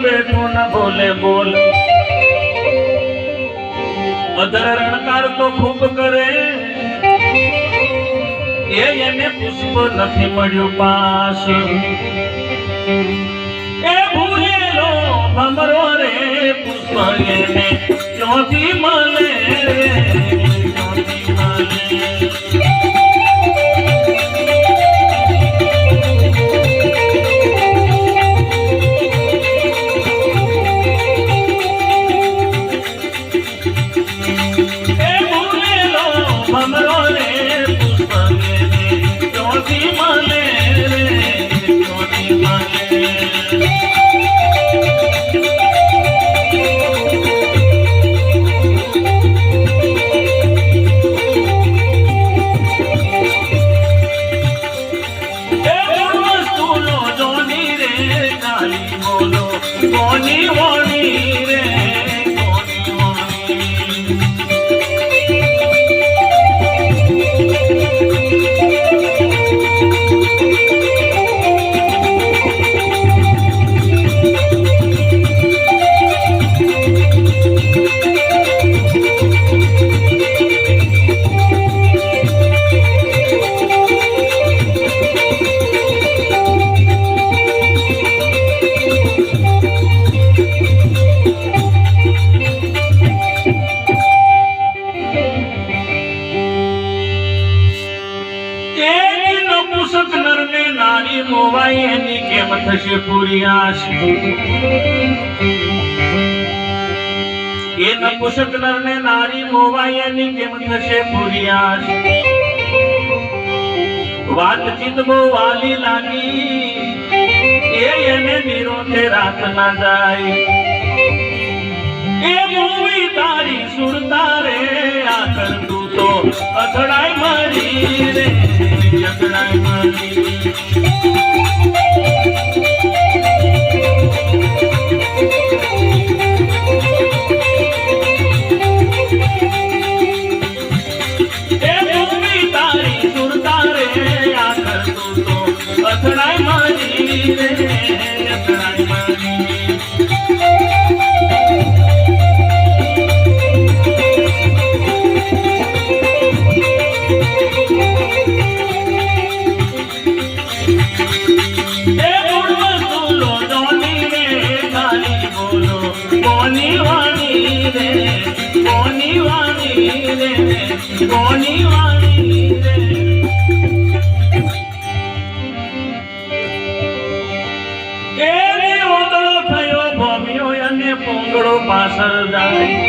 બેઠો ન બોલે બોલ અધર રણકાર તો ખૂબ કરે એને પુષ્પ નથી મળ્યું પાસ એ ભૂલેલો ભમરો રે પુષ્પ એને ક્યોથી મળે રે ક્યોથી મળે મોવાય એની કેમ થશે પૂરી આશ એ નપુસક નર ને નારી મોવાય એની કેમ થશે પૂરી આશ વાતચીત બહુ વાલી લાગી એને નિરોધે રાત ના જાય એ મૂવી તારી સુરતા રે આખર તું તો અથડાય મારી રે અથડાય મારી પાછળ જાય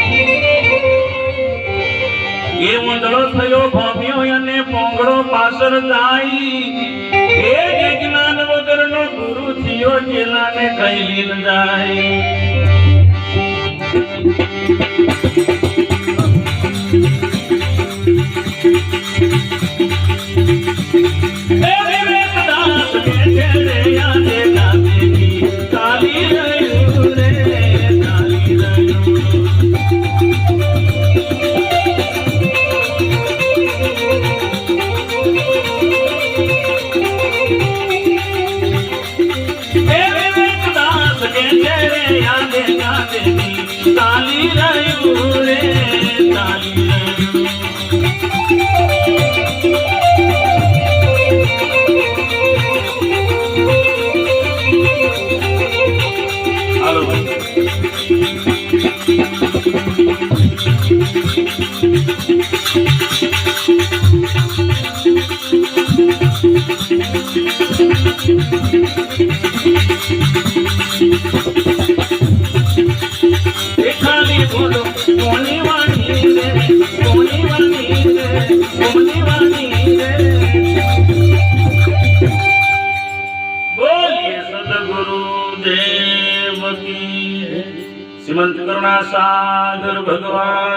એ ઉંદડો થયો ભમ્યો અને પોંગડો પાછળ જાય એ જ્ઞાન વગરનો ગુરુ થયો ચેલાને કઈ લીન જાય તાલી રહ્યું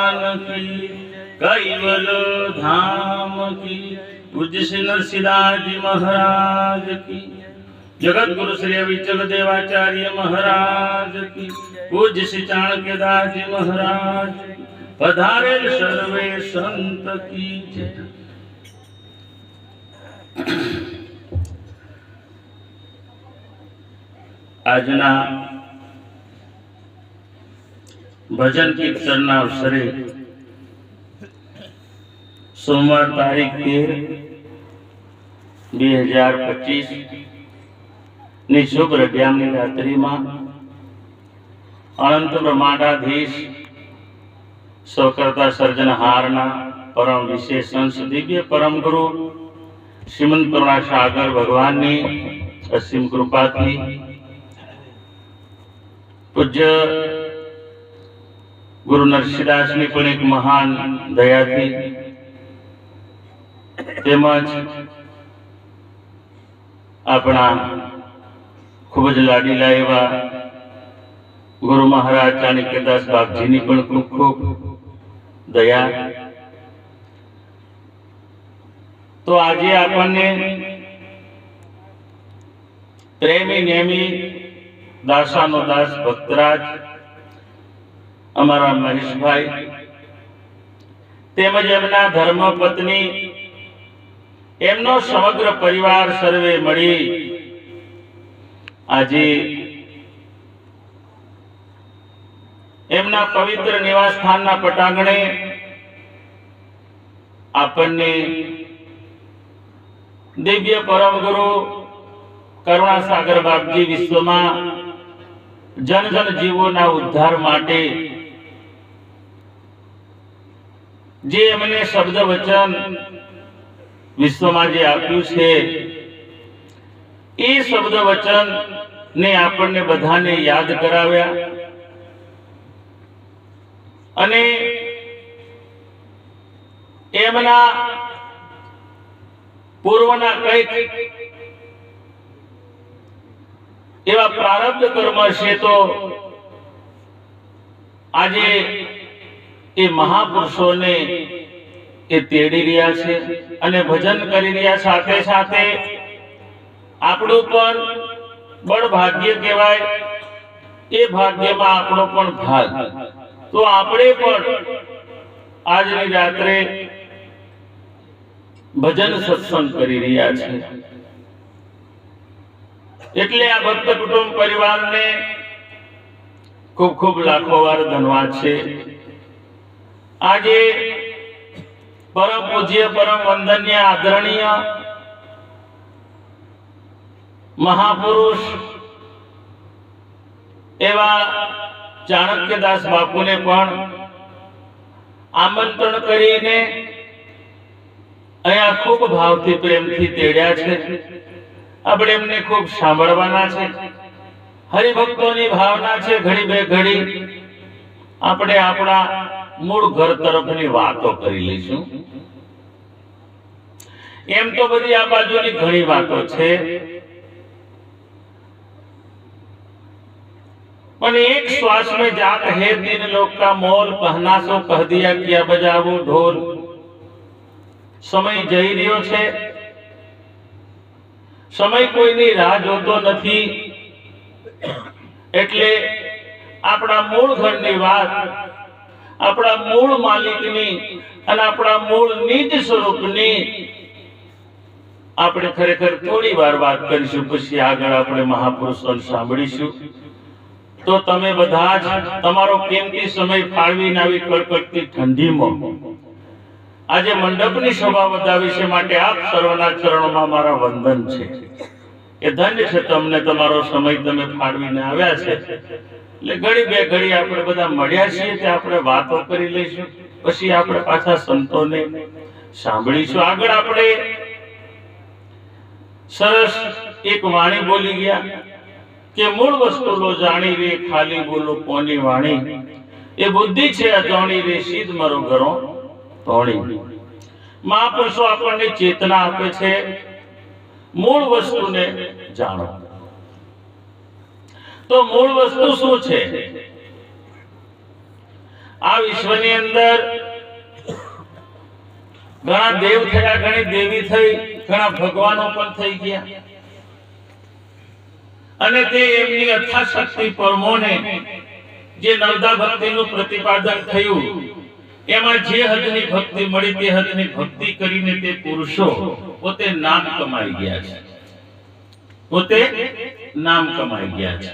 भगवान की, कैवल धाम की, पूज्य श्री नरसिंहदास जी महाराज की, जगत गुरु श्री अविचल देवाचार्य महाराज की, पूज्य श्री चाणक्यदास जी महाराज की, पधारेल सर्वे संत की जय। આજના ભજન કીર્તનના અવસરે સોમવાર તારીખ 13/2025 ની શુભ રઢિયામની રાત્રિમાં અનંત બ્રહ્માંડાધીશ સૌકર્તા સર્જનહારના પરમ વિશેષ અંશ દિવ્ય પરમ ગુરુ શ્રીમંત કરુણા સાગર ભગવાનની અસીમ કૃપાથી પૂજ્ય ગુરુ નરસિંહદાસની પણ એક મહાન દયાથી તેમજ આપણા ખૂબ જ લાડીલા એવા ગુરુ મહારાજ ચાણક્યદાસ બાપજીની પણ ખૂબ ખૂબ દયા। તો આજે આપણને પ્રેમી નેમી દાસાનો દાસ ભક્તરાજ અમારા મહેશભાઈ તેમજ એમના ધર્મપત્ની એમનો સમગ્ર પરિવાર સર્વે મળી આજે એમના પવિત્ર નિવાસ સ્થાનના પટાંગણે આપણને દિવ્ય પરમ ગુરુ કરુણાસાગર બાપજી વિશ્વમાં જન જન જીવોના ઉદ્ધાર માટે જે એમને શબ્દ વચન વિશ્વમાં જે આપ્યું છે એ શબ્દ વચન ને આપણને બધાને યાદ કરાવ્યા અને એમના પૂર્વના કંઈક એવા પ્રારબ્ધ કર્મ છે તો આજે એ મહાપુરુષોને એ તેડી રહ્યા છે અને ભજન કરી રહ્યા। સાથે સાથે આપણું પણ બળ ભાગ્ય કહેવાય, એ ભાગ્યમાં આપણો પણ ભાગ। તો આપણે પણ આજની રાત્રે ભજન સત્સંગ કરી રહ્યા છે એટલે આ ભક્ત કુટુંબ પરિવારને ખૂબ ખૂબ લાખો વાર ધન્યવાદ છે। આજે પરમ પૂજ્ય પરમ વંદનીય આદરણીય મહાપુરુષ એવા ચાણક્યદાસ બાપુને પણ આમંત્રણ કરીને અહીંયા ખૂબ ભાવથી પ્રેમથી તેડ્યા છે। આપણે એમને ખૂબ સાંભળવાના છે। હરિભક્તોની ભાવના છે ઘડી બે ઘડી આપણે આપણા મૂળ ઘર તરફની વાતો કરી લઈશું। એમ તો બધી આ બાજુની ઘણી વાતો છે पर एक श्वास में जात है तीन लोग का मोल, कहना सो कह दिया किया बजावो ढोल। समय जई रह्यो छे, समय कोईनी राह जोतो नथी, एटले आपणा मूळ घरनी वात, आपणा मूळ मालिकनी अने आपणा मूळ निज स्वरूपनी આપણે ખરેખર થોડી વાર વાત કરીશું, પછી આગળ આપણે મહાપુરુષોને સાંભળીશું। તો તમે બધા જ તમારો કિંમતી સમય ફાળવીને આવી કડકડતી ઠંડીમાં આજે મંડપની શોભા વધાવી છે માટે આપ સર્વના ચરણોમાં મારા વંદન છે। એ ધન્ય છે તમને તમારો સમય તમે ફાળવીને આવ્યા છે। એટલે ઘડી બે ઘડી આપણે બધા મળ્યા છીએ તે આપણે વાતો કરી લઈશું, પછી આપણે પાછા સંતોને સાંભળીશું। આગળ આપણે સરસ એક વાણી બોલી ગયા કે મૂળ વસ્તુ લો જાણી રે, ખાલી બોલો કોની વાણી, એ બુદ્ધિ છે અજાણી રે, સીધ મરો ઘરો તોણી। મહાપુરુષો આપણને ચેતના આપે છે મૂળ વસ્તુને જાણો। તો મૂળ વસ્તુ શું છે? આ વિશ્વની અંદર ઘણા દેવ થયા, ઘણી દેવી થઈ, ઘણા ભગવાનો પણ થઈ ગયા, અને તે એમની અથાશક્તિ પરમોને જે નવદા ભક્તિનું પ્રતિપાદન થયું, એમાં જે હદની ભક્તિ મળી તે હદની ભક્તિ કરીને તે પુરુષો પોતે નામ કમાઈ ગયા છે, પોતે નામ કમાઈ ગયા છે.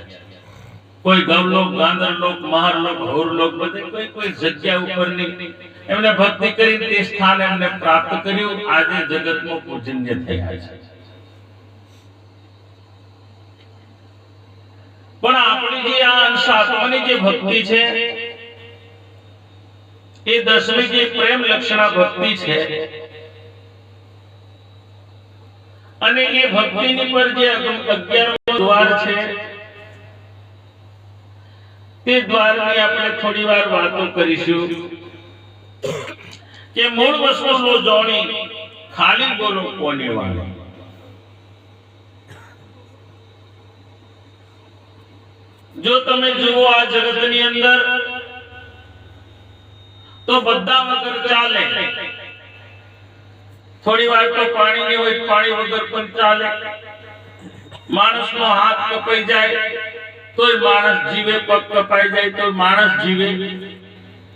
કોઈ ગૌલોક, ગાંધર્વલોક, મહારલોક, હૌરલોક, બધે કોઈ કોઈ જગ્યા ઉપરની એમને ભક્તિ કરી તે સ્થાન એમને પ્રાપ્ત કર્યું. આજે જગતમાં પૂજનીય થયા છે. પણ આપણી જે આ અંશ આત્માની જે ભક્તિ છે એ 10મી જે પ્રેમ લક્ષણા ભક્તિ છે, અને એ ભક્તિની પર જે 11મો દ્વાર છે તે દ્વારની આપણે થોડી વાર વાતો કરીશું કે મૂળ વસ્તુ લો જોણી, ખાલી બોલો કોને વાળો. જો તમે જુઓ આ જગતની અંદર તો બધા વગર ચાલે. થોડી વાર તો પાણી ની હોય, પાણી વગર પણ ચાલે. માણસનો હાથ કપાઈ જાય તોય માણસ જીવે, પગ કપાઈ જાય તો માણસ જીવે.